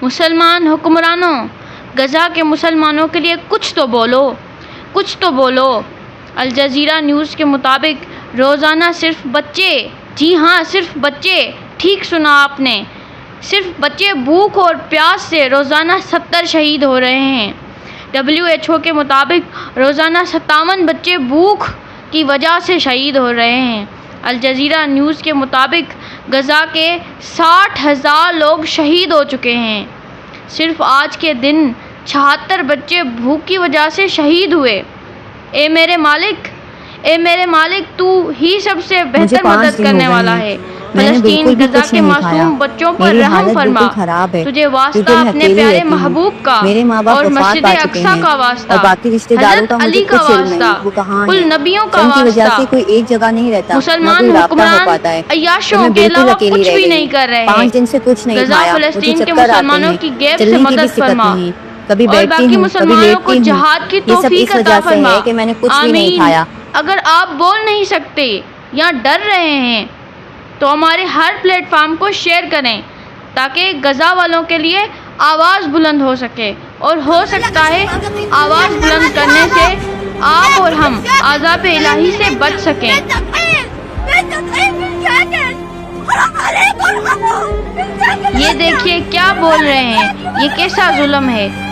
मुसलमान हुक्मरानों, गजा के मुसलमानों के लिए कुछ तो बोलो, कुछ तो बोलो। अल जज़ीरा न्यूज़ के मुताबिक रोज़ाना सिर्फ बच्चे, जी हाँ सिर्फ बच्चे, ठीक सुना आपने, सिर्फ बच्चे भूख और प्यास से रोज़ाना 70 शहीद हो रहे हैं। WHO के मुताबिक रोज़ाना 57 बच्चे भूख की वजह से शहीद हो रहे हैं। अल जज़ीरा न्यूज़ के मुताबिक गजा के 60,000 लोग शहीद हो चुके हैं। सिर्फ आज के दिन 76 बच्चे भूख की वजह से शहीद हुए। ए मेरे मालिक, तू ही सबसे बेहतर मदद करने वाला है। फ़लस्तीन, गजा के मासूम बच्चों पर रहम फरमा। तुझे वास्ता अपने प्यारे महबूब का और मस्जिद अक्सा का वास्ता, हज़रत अली का वास्ता, कुल नबियों का वास्ता। कोई एक जगह नहीं रहता, मुसलमान हुक्मरान अय्याशों के अलावा कुछ भी नहीं कर रहे हैं। 5 दिन से कुछ नहीं गजा खाया, फ़लस्तीन के मुसलमानों की गैब से मदद फरमा कभी और बैठती बाकी हूँ, कभी मुसलमानों को लेटती हूँ। जहाद की ये सब तौफीक इस अता वजह से फरमा। है कि मैंने कुछ भी नहीं आमीन। खाया। अगर आप बोल नहीं सकते या डर रहे हैं तो हमारे हर प्लेटफार्म को शेयर करें ताकि गजा वालों के लिए आवाज़ बुलंद हो सके, और हो सकता है आवाज़ बुलंद करने से आप और हम अज़ाब इलाही से बच सकें। ये देखिए क्या बोल रहे हैं, ये कैसा जुल्म है।